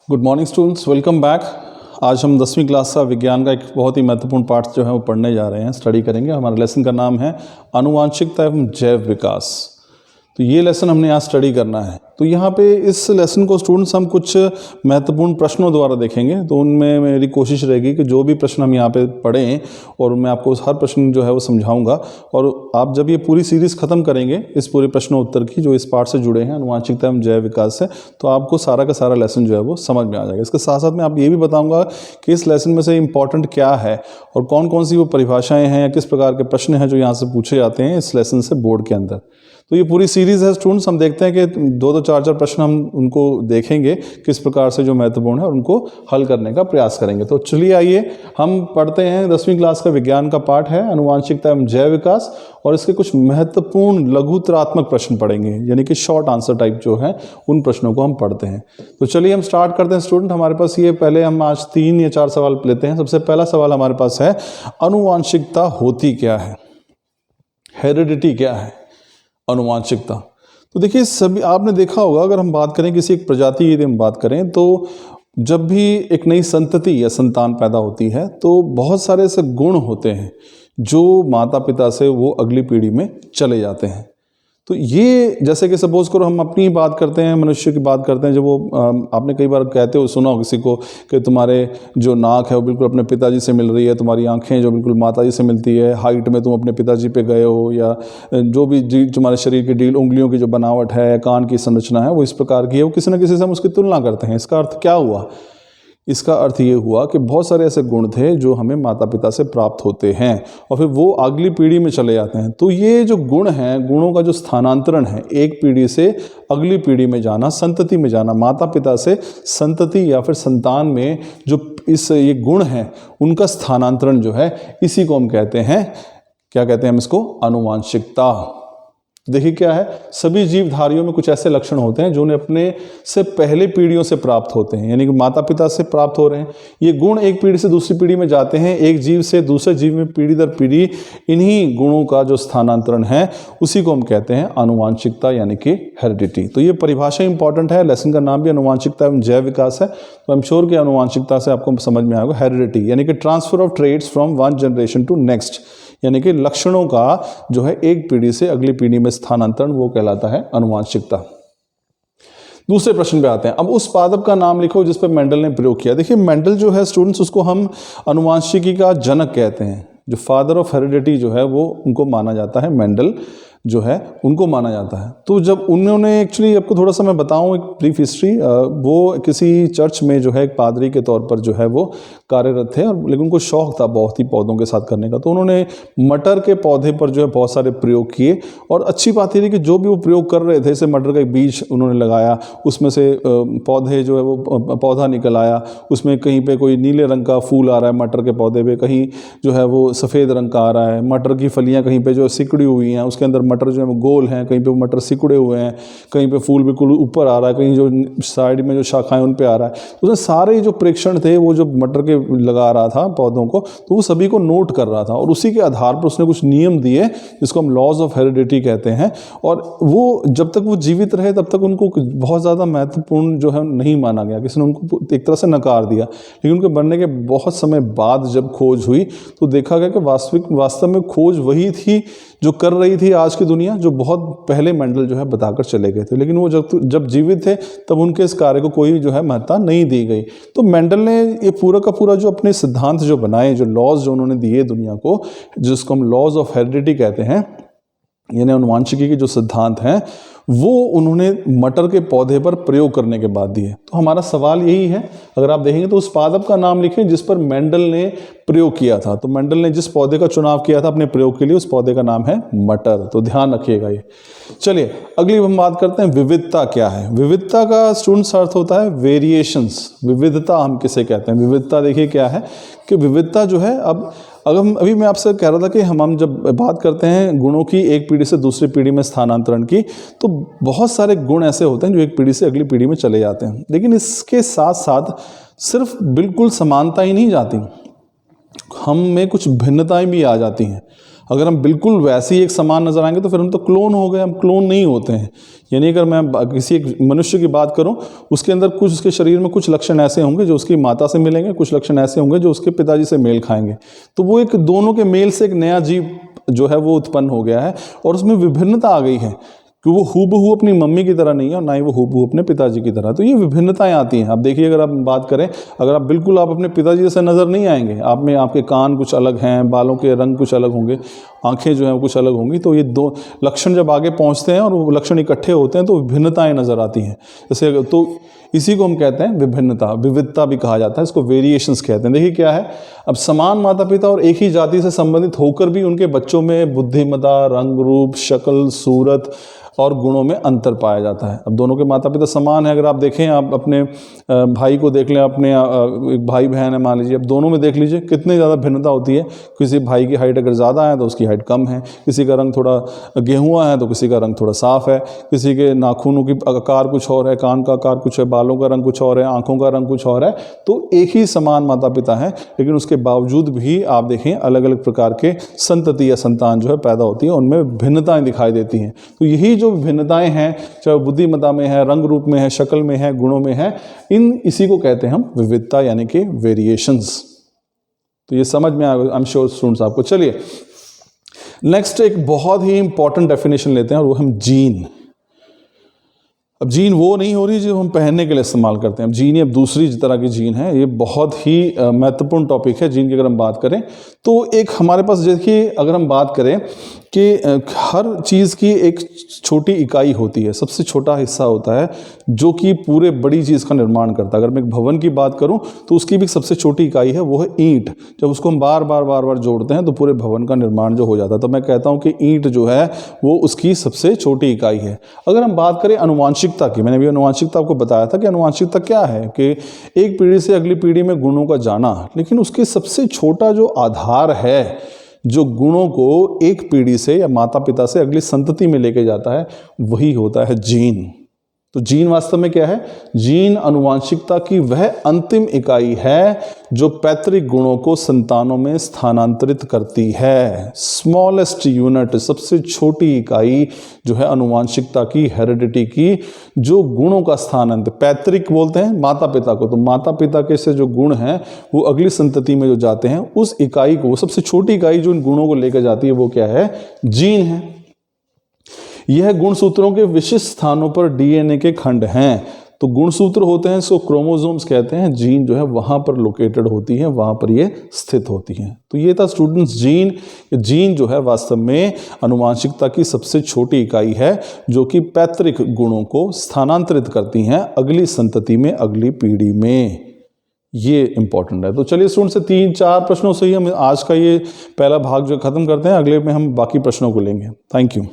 Good morning students, welcome back. आज हम 10वीं क्लास का विज्ञान का एक बहुत ही महत्वपूर्ण पाठ जो है वो पढ़ने जा रहे हैं, स्टडी करेंगे। हमारे लेसन का नाम है आनुवांशिकता एवं जैव विकास। तो ये लेसन हमने आज स्टडी करना है। तो यहाँ पे इस लेसन को स्टूडेंट्स हम कुछ महत्वपूर्ण प्रश्नों द्वारा देखेंगे। तो उनमें मेरी कोशिश रहेगी कि जो भी प्रश्न हम यहाँ पे पढ़ें और मैं आपको हर प्रश्न जो है वो समझाऊंगा। और आप जब ये पूरी सीरीज़ ख़त्म करेंगे इस पूरे प्रश्नोत्तर की जो इस पाठ से जुड़े हैं आनुवांशिकता एवं जैव विकास से, तो आपको सारा का सारा लेसन जो है वो समझ में आ जाएगा। इसके साथ साथ मैं आप ये भी बताऊँगा कि इस लेसन में से इंपॉर्टेंट क्या है और कौन कौन सी वो परिभाषाएँ हैं या किस प्रकार के प्रश्न हैं जो यहाँ से पूछे जाते हैं इस लेसन से बोर्ड के अंदर। तो ये पूरी सीरीज़ है स्टूडेंट्स। हम देखते हैं कि दो चार प्रश्न हम उनको देखेंगे किस प्रकार से जो महत्वपूर्ण है और उनको हल करने का प्रयास करेंगे। तो चलिए आइए हम पढ़ते हैं 10वीं क्लास का विज्ञान का पाठ है आनुवांशिकता एवं जैव विकास, और इसके कुछ महत्वपूर्ण लघुतरात्मक प्रश्न पढ़ेंगे, यानी कि शॉर्ट आंसर टाइप जो है उन प्रश्नों को हम पढ़ते हैं। तो चलिए हम स्टार्ट करते हैं स्टूडेंट। हमारे पास ये पहले हम आज 3 या 4 सवाल लेते हैं। सबसे पहला सवाल हमारे पास है, आनुवांशिकता होती क्या है? हेरिडिटी क्या है? आनुवांशिकता। तो देखिए, सभी आपने देखा होगा, अगर हम बात करें किसी एक प्रजाति की यदि हम बात करें, तो जब भी एक नई संतति या संतान पैदा होती है तो बहुत सारे ऐसे गुण होते हैं जो माता पिता से वो अगली पीढ़ी में चले जाते हैं। तो ये जैसे कि सपोज करो हम अपनी बात करते हैं, मनुष्य की बात करते हैं, जब वो आपने कई बार कहते हो सुना हो किसी को कि तुम्हारे जो नाक है वो बिल्कुल अपने पिताजी से मिल रही है, तुम्हारी आंखें जो बिल्कुल माताजी से मिलती है, हाइट में तुम अपने पिताजी पे गए हो, या जो भी तुम्हारे शरीर की डील उंगलियों की जो बनावट है, कान की संरचना है वो इस प्रकार की है, वो किसी न किसी से हम उसकी तुलना करते हैं। इसका अर्थ क्या हुआ? इसका अर्थ ये हुआ कि बहुत सारे ऐसे गुण थे जो हमें माता पिता से प्राप्त होते हैं और फिर वो अगली पीढ़ी में चले जाते हैं। तो ये जो गुण हैं, गुणों का जो स्थानांतरण है, एक पीढ़ी से अगली पीढ़ी में जाना, संतति में जाना, माता पिता से संतति या फिर संतान में जो ये गुण हैं उनका स्थानांतरण जो है, इसी को हम कहते हैं, क्या कहते हैं हम इसको? आनुवांशिकता। देखिए क्या है, सभी जीवधारियों में कुछ ऐसे लक्षण होते हैं जो उन्हें अपने से पहले पीढ़ियों से प्राप्त होते हैं, यानी कि माता पिता से प्राप्त हो रहे हैं। ये गुण एक पीढ़ी से दूसरी पीढ़ी में जाते हैं, एक जीव से दूसरे जीव में पीढ़ी दर पीढ़ी इन्हीं गुणों का जो स्थानांतरण है उसी को हम कहते हैं आनुवांशिकता, यानी कि हेरिडिटी। तो ये परिभाषा इंपॉर्टेंट है। लेसन का नाम भी आनुवांशिकता एवं जैव विकास है। तो आई एम श्योर कि आनुवांशिकता से आपको समझ में आएगा। हेरिडिटी यानी कि transfer of traits from one generation to next, यानी कि लक्षणों का जो है एक पीढ़ी से अगली पीढ़ी में स्थानांतरण, वो कहलाता है आनुवांशिकता। दूसरे प्रश्न पे आते हैं। अब उस पादप का नाम लिखो जिस पर मेंडल ने प्रयोग किया। देखिए, मेंडल जो है स्टूडेंट्स, उसको हम आनुवांशिकी का जनक कहते हैं। जो फादर ऑफ हेरिडिटी जो है वो उनको माना जाता है, मेंडल जो है उनको माना जाता है। तो जब उन्होंने एक्चुअली, आपको थोड़ा सा मैं बताऊं एक ब्रीफ हिस्ट्री, वो किसी चर्च में जो है एक पादरी के तौर पर जो है वो कार्यरत थे, और लेकिन उनको शौक था बहुत ही पौधों के साथ करने का। तो उन्होंने मटर के पौधे पर जो है बहुत सारे प्रयोग किए, और अच्छी बात ये थी कि जो भी वो प्रयोग कर रहे थे, जैसे मटर का एक बीज उन्होंने लगाया, उसमें से पौधे जो है वो पौधा निकल आया, उसमें कहीं पे कोई नीले रंग का फूल आ रहा है मटर के पौधे पे, कहीं जो है वो सफ़ेद रंग का आ रहा है, मटर की फलियाँ कहीं पे जो सिकुड़ी हुई हैं, उसके अंदर मटर जो है वो गोल हैं, कहीं पे मटर सिकुड़े हुए हैं, कहीं पे फूल बिल्कुल ऊपर आ रहा है, कहीं जो साइड में जो शाखाएं उन पे आ रहा है। उसमें सारे जो प्रेक्षण थे वो जो मटर के लगा रहा था पौधों को, तो वो सभी को नोट कर रहा था, और उसी के आधार पर उसने कुछ नियम दिए जिसको हम लॉज ऑफ हेरिडिटी कहते हैं। और वो जब तक वो जीवित रहे तब तक उनको बहुत ज़्यादा महत्वपूर्ण जो है नहीं माना गया, किसी ने उनको एक तरह से नकार दिया। लेकिन उनके बनने के बहुत समय बाद जब खोज हुई तो देखा गया कि वास्तव में खोज वही थी जो कर रही थी आज की दुनिया, जो बहुत पहले मेंडल जो है बताकर चले गए थे। लेकिन वो जब जीवित थे तब उनके इस कार्य को कोई जो है महत्ता नहीं दी गई। तो मेंडल ने ये पूरा का पूरा जो अपने सिद्धांत जो बनाए, जो लॉज जो उन्होंने दिए दुनिया को, जिसको हम लॉज ऑफ हेरिडिटी कहते हैं, यानी आनुवांशिकी के जो सिद्धांत हैं, वो उन्होंने मटर के पौधे पर प्रयोग करने के बाद दिए। तो हमारा सवाल यही है, अगर आप देखेंगे तो उस पादप का नाम लिखें जिस पर मेंडल ने प्रयोग किया था। तो मेंडल ने जिस पौधे का चुनाव किया था अपने प्रयोग के लिए, उस पौधे का नाम है मटर। तो ध्यान रखिएगा ये। चलिए अगली हम बात करते हैं, विविधता क्या है? विविधता का स्टूडेंट्स अर्थ होता है वेरिएशंस। विविधता हम किसे कहते हैं? विविधता देखिए क्या है कि विविधता जो है, अभी मैं आपसे कह रहा था कि हम जब बात करते हैं गुणों की एक पीढ़ी से दूसरी पीढ़ी में स्थानांतरण की, तो बहुत सारे गुण ऐसे होते हैं जो एक पीढ़ी से अगली पीढ़ी में चले जाते हैं। लेकिन इसके साथ साथ सिर्फ बिल्कुल समानता ही नहीं जाती, हम में कुछ भिन्नताएं भी आ जाती हैं। अगर हम बिल्कुल वैसे ही एक समान नजर आएंगे तो फिर हम तो क्लोन हो गए, हम क्लोन नहीं होते हैं। यानी अगर मैं किसी एक मनुष्य की बात करूं, उसके अंदर कुछ, उसके शरीर में कुछ लक्षण ऐसे होंगे जो उसकी माता से मिलेंगे, कुछ लक्षण ऐसे होंगे जो उसके पिताजी से मेल खाएंगे, तो वो एक दोनों के मेल से एक नया जीव जो है वो उत्पन्न हो गया है और उसमें विभिन्नता आ गई है कि वो हूबहू अपनी मम्मी की तरह नहीं है और ना ही वो हूबहू अपने पिताजी की तरह। तो ये विभिन्नताएं आती हैं। आप देखिए, अगर आप बात करें, अगर आप बिल्कुल आप अपने पिताजी जैसे नज़र नहीं आएंगे, आप में आपके कान कुछ अलग हैं, बालों के रंग कुछ अलग होंगे, आंखें जो हैं वो कुछ अलग होंगी, तो ये दो लक्षण जब आगे पहुंचते हैं और वो लक्षण इकट्ठे होते हैं तो विभिन्नताएं नज़र आती हैं। जैसे तो इसी को हम कहते हैं विभिन्नता, विविधता भी कहा जाता है, इसको वेरिएशंस कहते हैं। देखिए क्या है, अब समान माता पिता और एक ही जाति से संबंधित होकर भी उनके बच्चों में बुद्धिमत्ता, रंग रूप, शक्ल, सूरत और गुणों में अंतर पाया जाता है। अब दोनों के माता पिता समान है, अगर आप देखें, आप अपने भाई को देख लें, अपने एक भाई बहन है मान लीजिए, अब दोनों में देख लीजिए कितनी ज़्यादा भिन्नता होती है। किसी भाई की हाइट अगर ज़्यादा है तो उसकी हाइट कम है, किसी का रंग थोड़ा गेहुआ है तो किसी का रंग थोड़ा साफ है, किसी के नाखूनों की आकार कुछ और है, कान का आकार कुछ है, बालों का रंग कुछ और है, आंखों का रंग कुछ और है। तो एक ही समान माता पिता है, लेकिन उसके बावजूद भी आप देखें अलग अलग प्रकार के संतति या संतान जो है पैदा होती है, उनमें भिन्नताएं दिखाई देती हैं। तो यही जो भिन्नताएं हैं, चाहे बुद्धिमत्ता में है, रंग रूप में है, शक्ल में है, गुणों में है, इसी को कहते हैं हम विविधता, यानी कि वेरिएशंस। तो ये समझ में आएगा, आई एम श्योर स्टूडेंट्स आपको। चलिए नेक्स्ट एक बहुत ही इंपॉर्टेंट डेफिनेशन लेते हैं और वो हम जीन। अब जीन वो नहीं हो रही जो हम पहनने के लिए इस्तेमाल करते हैं, अब जीन अब दूसरी तरह की जीन है। ये बहुत ही महत्वपूर्ण टॉपिक है जीन की। अगर हम बात करें तो एक हमारे पास, देखिए अगर हम बात करें कि हर चीज़ की एक छोटी इकाई होती है, सबसे छोटा हिस्सा होता है जो कि पूरे बड़ी चीज़ का निर्माण करता है। अगर मैं एक भवन की बात करूं तो उसकी भी सबसे छोटी इकाई है, वो है ईंट। जब उसको हम बार बार जोड़ते हैं तो पूरे भवन का निर्माण जो हो जाता है। तो मैं कहता हूं कि ईंट जो है वो उसकी सबसे छोटी इकाई है। अगर हम बात करें अनुवांशिकता की, मैंने अभी अनुवांशिकता आपको बताया था कि अनुवांशिकता क्या है, कि एक पीढ़ी से अगली पीढ़ी में गुणों का जाना, लेकिन उसके सबसे छोटा जो आधार है जो गुणों को एक पीढ़ी से या माता पिता से अगली संतति में लेके जाता है, वही होता है जीन। तो जीन वास्तव में क्या है? जीन अनुवांशिकता की वह अंतिम इकाई है जो पैतृक गुणों को संतानों में स्थानांतरित करती है। स्मॉलेस्ट यूनिट, सबसे छोटी इकाई जो है अनुवांशिकता की, हेरिडिटी की, जो गुणों का स्थानांतरण, पैतृक बोलते हैं माता पिता को, तो माता पिता के से जो गुण हैं वो अगली संतति में जो जाते हैं, उस इकाई को, सबसे छोटी इकाई जो इन गुणों को लेकर जाती है, वो क्या है? जीन है। यह गुणसूत्रों के विशिष्ट स्थानों पर डीएनए के खंड हैं। तो गुणसूत्र होते हैं, इसको क्रोमोसोम्स कहते हैं। जीन जो है वहां पर लोकेटेड होती हैं, वहां पर ये स्थित होती हैं। तो ये था स्टूडेंट्स जीन। जीन जो है वास्तव में अनुवांशिकता की सबसे छोटी इकाई है जो कि पैतृक गुणों को स्थानांतरित करती हैं अगली संतति में, अगली पीढ़ी में। ये इंपॉर्टेंट है। तो चलिए स्टूडेंट से 3-4 प्रश्नों से ही हम आज का ये पहला भाग जो खत्म करते हैं। अगले में हम बाकी प्रश्नों को लेंगे। Thank you.